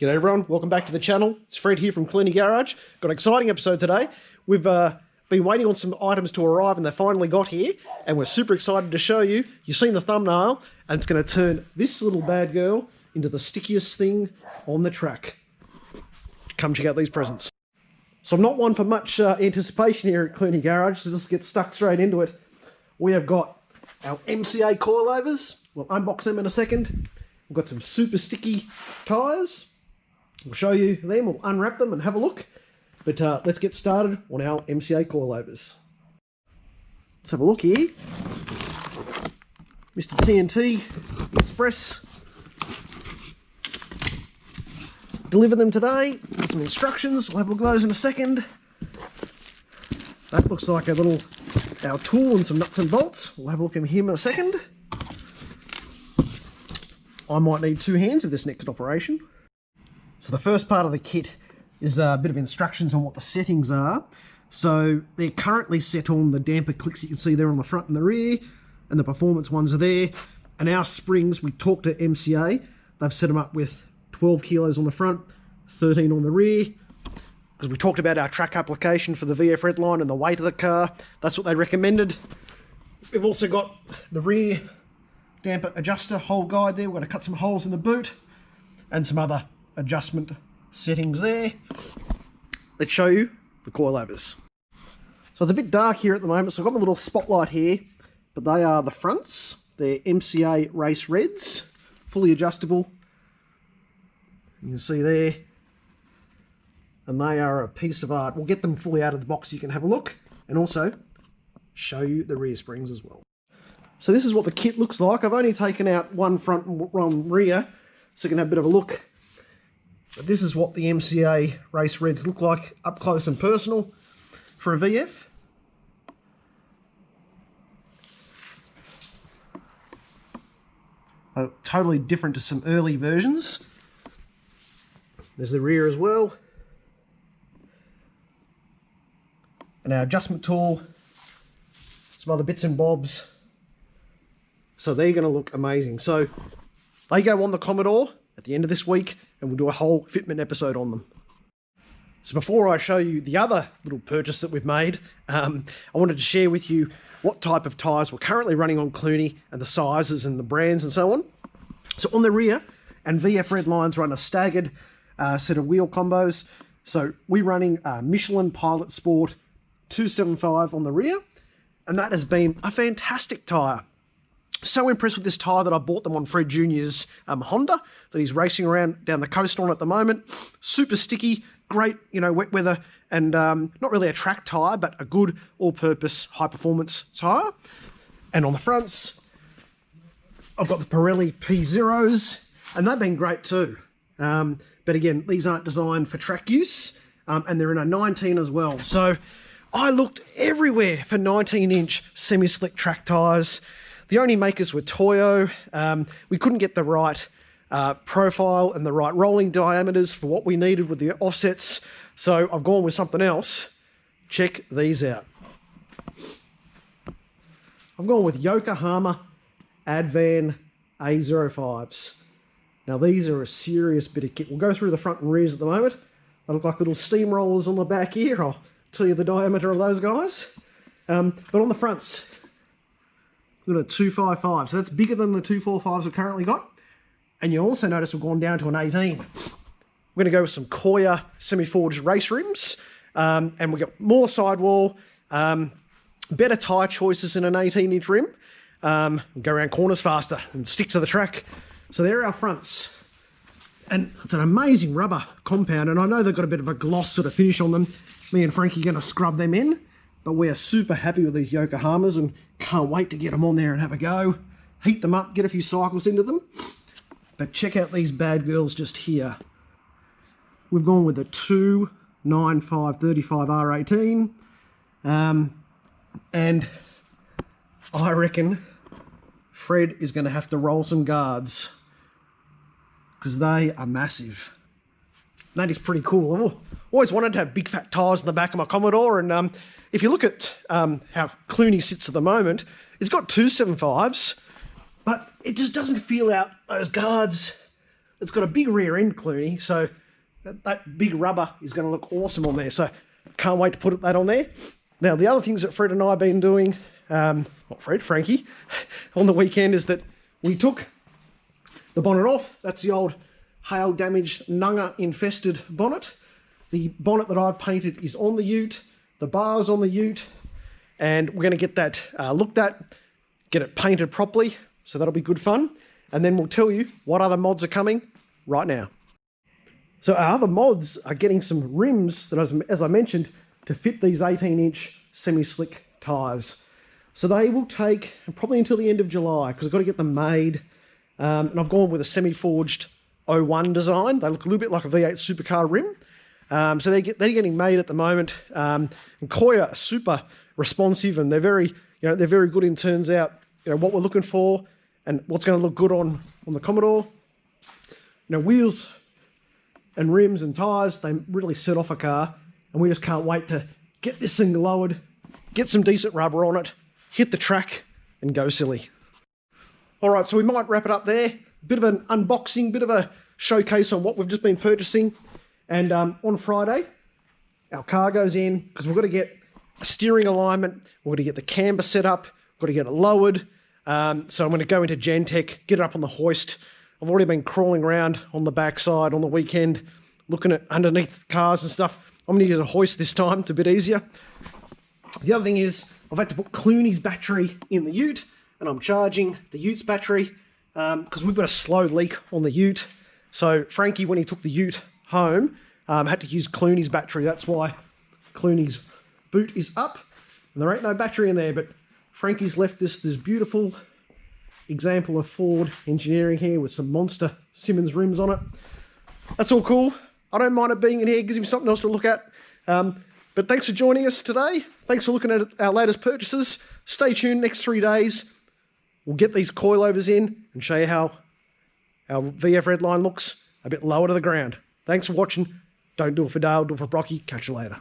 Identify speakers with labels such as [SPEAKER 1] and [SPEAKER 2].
[SPEAKER 1] G'day everyone, welcome back to the channel. It's Fred here from Cleany Garage. Got an exciting episode today. We've been waiting on some items to arrive and they finally got here, and we're super excited to show you. You've seen the thumbnail, and it's going to turn this little bad girl into the stickiest thing on the track. Come check out these presents. So I'm not one for much anticipation here at Cleany Garage, so let's get stuck straight into it. We have got our MCA Coilovers. We'll unbox them in a second. We've got some super sticky tyres. We'll show you them, we'll unwrap them and have a look. But let's get started on our MCA coilovers. Let's have a look here. Mr. TNT Express. Deliver them today. Some instructions, we'll have a look at those in a second. That looks like a little, our tool and some nuts and bolts. We'll have a look at him in a second. I might need two hands for this next operation. So the first part of the kit is a bit of instructions on what the settings are. So they're currently set on the damper clicks you can see there on the front and the rear, and the performance ones are there. And our springs, we talked to MCA, they've set them up with 12 kilos on the front, 13 on the rear, because we talked about our track application for the VF Redline and the weight of the car. That's what they recommended. We've also got the rear damper adjuster hole guide there. We're going to cut some holes in the boot and some other adjustment settings there. Let's show you the coilovers. So it's a bit dark here at the moment, so I've got my little spotlight here, but they are the fronts. They're MCA Race Reds, fully adjustable. You can see there, and they are a piece of art. We'll get them fully out of the box so you can have a look, and also show you the rear springs as well. So this is what the kit looks like. I've only taken out one front and one rear, so you can have a bit of a look. But this is what the MCA Race Reds look like up close and personal for a VF. Totally different to some early versions. There's the rear as well. And our adjustment tool, some other bits and bobs. So they're going to look amazing. So they go on the Commodore at the end of this week, and we'll do a whole fitment episode on them. So before I show you the other little purchase that we've made, I wanted to share with you what type of tyres we're currently running on Cleany and the sizes and the brands and so on. So on the rear, and VF Redlines run a staggered set of wheel combos. So we're running Michelin Pilot Sport 275 on the rear, and that has been a fantastic tyre. So impressed with this tyre that I bought them on Fred Jr.'s Honda that he's racing around down the coast on at the moment. Super sticky, great, you know, wet weather, and not really a track tyre, but a good all-purpose high-performance tyre. And on the fronts, I've got the Pirelli P0s, and they've been great too. But again, these aren't designed for track use, and they're in a 19 as well. So I looked everywhere for 19-inch semi-slick track tyres. The only makers were Toyo. We couldn't get the right profile and the right rolling diameters for what we needed with the offsets, so I've gone with something else. Check these out. I've gone with Yokohama Advan A05s. Now these are a serious bit of kit. We'll go through the front and rears at the moment. They look like little steamrollers on the back here. I'll tell you the diameter of those guys. But on the fronts, we've got a 255, so that's bigger than the 245s we've currently got. And you also notice we've gone down to an 18. We're going to go with some Koya semi-forged race rims, and we've got more sidewall, better tyre choices in an 18-inch rim, go around corners faster and stick to the track. So there are our fronts. And it's an amazing rubber compound, and I know they've got a bit of a gloss sort of finish on them. Me and Frankie are going to scrub them in. But we are super happy with these Yokohamas and can't wait to get them on there and have a go. Heat them up, get a few cycles into them. But check out these bad girls just here. We've gone with a 295/35 R18. And I reckon Fred is going to have to roll some guards, because they are massive. That is pretty cool. I've always wanted to have big fat tyres in the back of my Commodore, and if you look at how Cleany sits at the moment, it's got 275s, but it just doesn't feel out those guards it's got a big rear end, Clooney, so that big rubber is going to look awesome on there. So can't wait to put that on there. Now, the other things that Fred and I have been doing, not Fred, Frankie, on the weekend is that we took the bonnet off. That's the old hail damaged, nunga infested bonnet. The bonnet that I've painted is on the ute, the bar's on the ute, and we're going to get that looked at, get it painted properly, so that'll be good fun. And then we'll tell you what other mods are coming right now. So our other mods are getting some rims that, as I mentioned, to fit these 18-inch semi-slick tyres. So they will take probably until the end of July, because I've got to get them made. And I've gone with a semi-forged 01 design. They look a little bit like a V8 supercar rim. So they're getting made at the moment. And Coir are super responsive, and they're very good in turns out what we're looking for and what's going to look good on the Commodore. Wheels and rims and tyres, they really set off a car, and we just can't wait to get this thing lowered, get some decent rubber on it, hit the track, and go silly. All right, so we might wrap it up there. Bit of an unboxing, bit of a showcase on what we've just been purchasing. And on Friday, our car goes in, because we've got to get a steering alignment, we've got to get the camber set up, we've got to get it lowered. So I'm going to go into Gentech, get it up on the hoist. I've already been crawling around on the backside on the weekend, looking at underneath cars and stuff. I'm going to use a hoist this time, it's a bit easier. The other thing is, I've had to put Clooney's battery in the ute, and I'm charging the ute's battery, because we've got a slow leak on the ute. So Frankie, when he took the ute home, had to use Clooney's battery. That's why Clooney's boot is up, and there ain't no battery in there, but Frankie's left this beautiful example of Ford engineering here with some monster Simmons rims on it. That's all cool. I don't mind it being in here. It gives me something else to look at. But thanks for joining us today. Thanks for looking at our latest purchases. Stay tuned next 3 days. We'll get these coilovers in and show you how our VF Redline looks a bit lower to the ground. Thanks for watching. Don't do it for Dale, do it for Brocky. Catch you later.